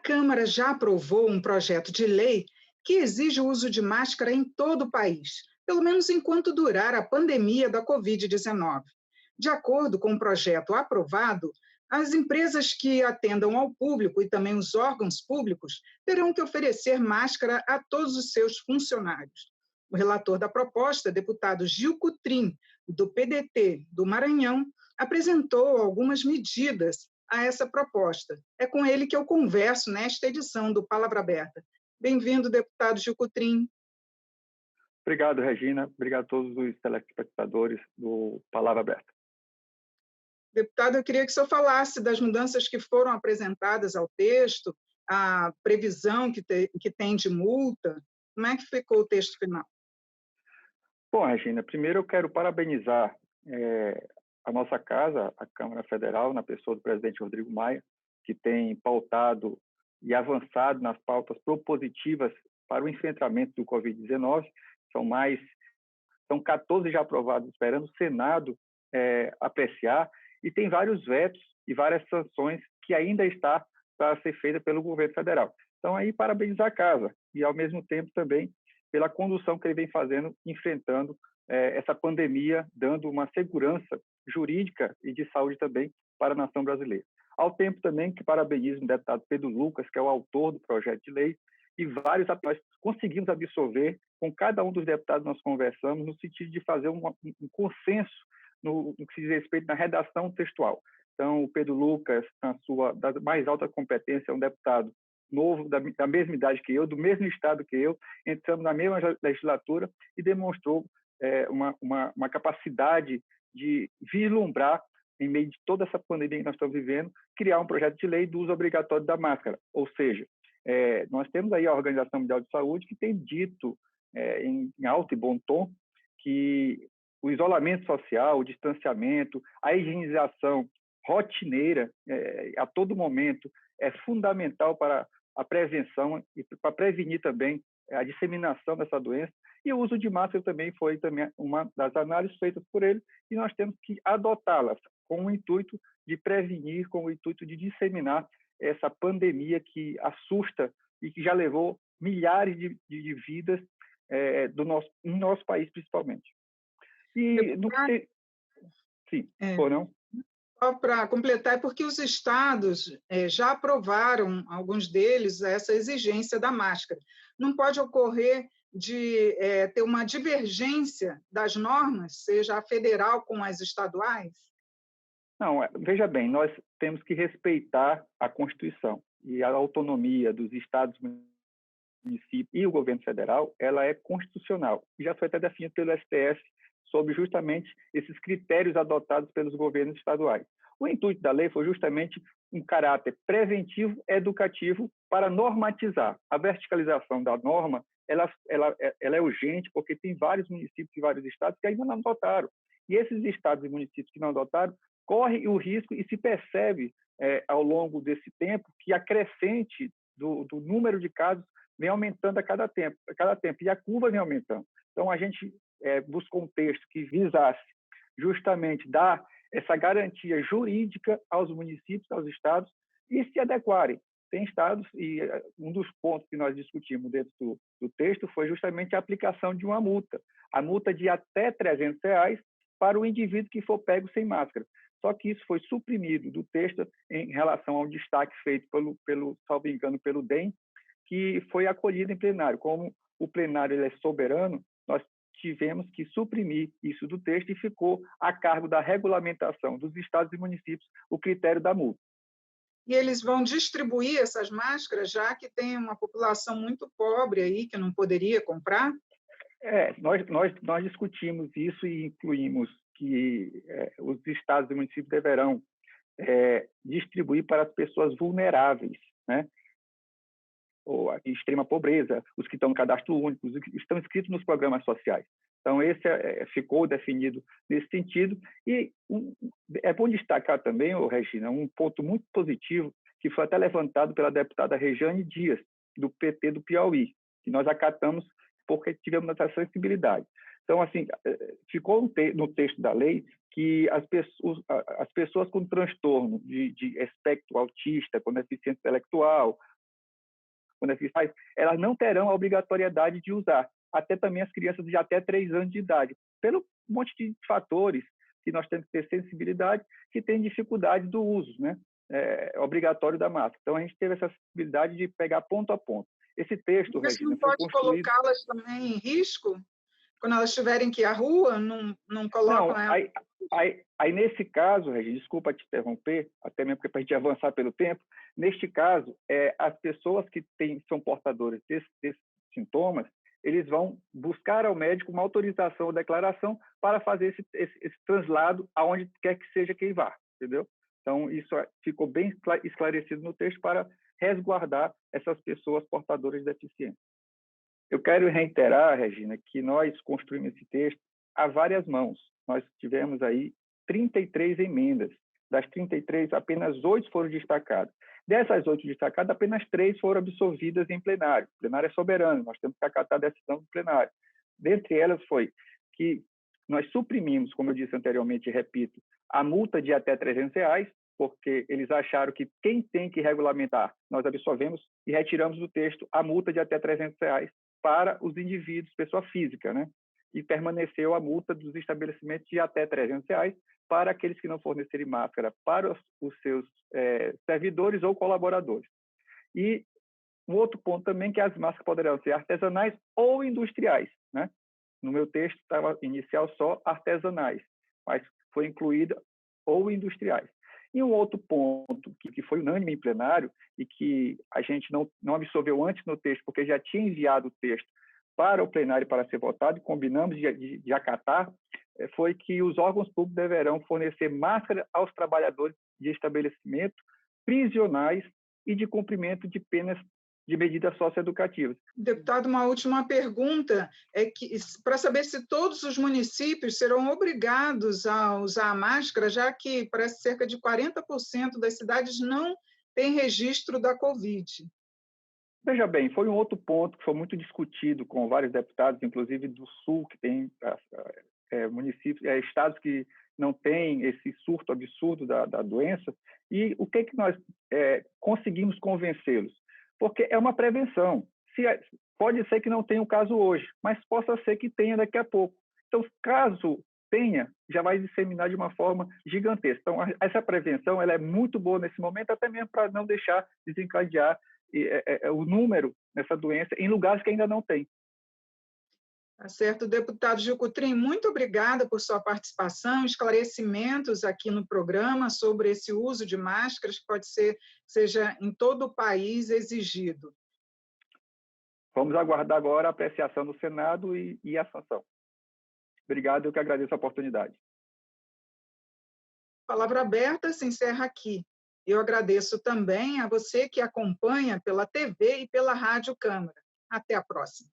Câmara já aprovou um projeto de lei que exige o uso de máscara em todo o país, pelo menos enquanto durar a pandemia da Covid-19. De acordo com o projeto aprovado, as empresas que atendam ao público e também os órgãos públicos terão que oferecer máscara a todos os seus funcionários. O relator da proposta, deputado Gil Cutrim, do PDT do Maranhão, apresentou algumas medidas a essa proposta. É com ele que eu converso nesta edição do Palavra Aberta. Bem-vindo, deputado Gil Cutrim. Obrigado, Regina. Obrigado a todos os telespectadores do Palavra Aberta. Deputado, eu queria que o senhor falasse das mudanças que foram apresentadas ao texto, a previsão que tem de multa. Como é que ficou o texto final? Bom, Regina, primeiro eu quero parabenizar a nossa casa, a Câmara Federal, na pessoa do presidente Rodrigo Maia, que tem pautado e avançado nas pautas propositivas para o enfrentamento do Covid-19. São 14 já aprovados, esperando o Senado apreciar, e tem vários vetos e várias sanções que ainda está para ser feita pelo governo federal. Então, aí, parabenizar a casa e, ao mesmo tempo, também pela condução que ele vem fazendo, enfrentando essa pandemia, dando uma segurança jurídica e de saúde também para a nação brasileira. Ao tempo também que parabenizo o deputado Pedro Lucas, que é o autor do projeto de lei, e vários nós conseguimos absorver, com cada um dos deputados nós conversamos, no sentido de fazer um consenso no que se diz respeito na redação textual. Então, o Pedro Lucas, da mais alta competência, é um deputado novo, da mesma idade que eu, do mesmo estado que eu, entramos na mesma legislatura e demonstrou uma capacidade de vislumbrar, em meio de toda essa pandemia que nós estamos vivendo, criar um projeto de lei do uso obrigatório da máscara. Ou seja, nós temos aí a Organização Mundial de Saúde que tem dito em alto e bom tom que o isolamento social, o distanciamento, a higienização rotineira a todo momento é fundamental para a prevenção e para prevenir também a disseminação dessa doença. E o uso de máscara também foi uma das análises feitas por ele, e nós temos que adotá-las com o intuito de prevenir, com o intuito de disseminar essa pandemia que assusta e que já levou milhares de vidas no nosso país, principalmente. E no que sim, ou não? Só para completar, é porque os estados já aprovaram, alguns deles, essa exigência da máscara. Não pode ocorrer de ter uma divergência das normas, seja a federal com as estaduais? Não, veja bem, nós temos que respeitar a Constituição e a autonomia dos estados, municípios e o governo federal, ela é constitucional. E já foi até definida pelo STF sobre justamente esses critérios adotados pelos governos estaduais. O intuito da lei foi justamente um caráter preventivo, educativo, para normatizar. A verticalização da norma ela é urgente, porque tem vários municípios e vários estados que ainda não adotaram. E esses estados e municípios que não adotaram correm o risco e se percebe ao longo desse tempo que a crescente do número de casos vem aumentando a cada tempo, e a curva vem aumentando. Então, a gente buscou um texto que visasse justamente dar essa garantia jurídica aos municípios, aos estados, e se adequarem. Tem estados, e um dos pontos que nós discutimos dentro do texto foi justamente a aplicação de uma multa. A multa de até R$300 para o indivíduo que for pego sem máscara. Só que isso foi suprimido do texto em relação ao destaque feito salvo engano, pelo DEM, que foi acolhido em plenário. Como o plenário ele é soberano, nós tivemos que suprimir isso do texto e ficou a cargo da regulamentação dos estados e municípios o critério da multa. E eles vão distribuir essas máscaras, já que tem uma população muito pobre aí que não poderia comprar? Nós discutimos isso e incluímos que os estados e municípios deverão distribuir para as pessoas vulneráveis, né? Ou a extrema pobreza, os que estão no cadastro único, os que estão inscritos nos programas sociais. Então, esse ficou definido nesse sentido. E é bom destacar também, Regina, um ponto muito positivo que foi até levantado pela deputada Rejane Dias, do PT do Piauí, que nós acatamos porque tivemos essa sensibilidade. Então, assim, ficou no texto da lei que as pessoas com transtorno de espectro autista, com deficiência intelectual, quando as fiscais, elas não terão a obrigatoriedade de usar, até também as crianças de até 3 anos de idade, pelo monte de fatores que nós temos que ter sensibilidade, que tem dificuldade do uso, né? Obrigatório da máscara. Então, a gente teve essa sensibilidade de pegar ponto a ponto. Esse texto, Mas Regina, não foi pode construído... colocá-las também em risco? Quando elas tiverem que ir à rua, não colocam Não, elas? aí, nesse caso, Regina, desculpa te interromper, até mesmo porque para a gente avançar pelo tempo, neste caso, as pessoas que são portadoras desses sintomas, eles vão buscar ao médico uma autorização ou declaração para fazer esse translado aonde quer que seja que vá, entendeu? Então, isso ficou bem esclarecido no texto para resguardar essas pessoas portadoras de deficiência. Eu quero reiterar, Regina, que nós construímos esse texto a várias mãos. Nós tivemos aí 33 emendas. Das 33, apenas 8 foram destacadas. Dessas 8 destacadas, apenas 3 foram absolvidas em plenário. O plenário é soberano, nós temos que acatar a decisão do plenário. Dentre elas foi que nós suprimimos, como eu disse anteriormente e repito, a multa de até R$300, porque eles acharam que quem tem que regulamentar, nós absolvemos e retiramos do texto a multa de até R$300 para os indivíduos, pessoa física, né? E permaneceu a multa dos estabelecimentos de até R$300 para aqueles que não fornecerem máscara para os seus servidores ou colaboradores. E um outro ponto também que as máscaras poderão ser artesanais ou industriais, né? No meu texto estava inicial só artesanais, mas foi incluída ou industriais. E um outro ponto que foi unânime em plenário e que a gente não absorveu antes no texto, porque já tinha enviado o texto para o plenário para ser votado, e combinamos de acatar, foi que os órgãos públicos deverão fornecer máscara aos trabalhadores de estabelecimento prisionais e de cumprimento de penas de medidas socioeducativas. Deputado, uma última pergunta, para saber se todos os municípios serão obrigados a usar a máscara, já que parece cerca de 40% das cidades não têm registro da Covid. Veja bem, foi um outro ponto que foi muito discutido com vários deputados, inclusive do Sul, que tem municípios, estados que não têm esse surto absurdo da doença, e o que nós conseguimos convencê-los? Porque é uma prevenção. Pode ser que não tenha o caso hoje, mas possa ser que tenha daqui a pouco. Então, caso tenha, já vai disseminar de uma forma gigantesca. Então, essa prevenção ela é muito boa nesse momento, até mesmo para não deixar desencadear o número dessa doença em lugares que ainda não tem. Tá certo. Deputado Gil Cotrim, muito obrigada por sua participação, esclarecimentos aqui no programa sobre esse uso de máscaras que seja em todo o país exigido. Vamos aguardar agora a apreciação do Senado e a sanção. Obrigado, eu que agradeço a oportunidade. Palavra aberta se encerra aqui. Eu agradeço também a você que acompanha pela TV e pela Rádio Câmara. Até a próxima.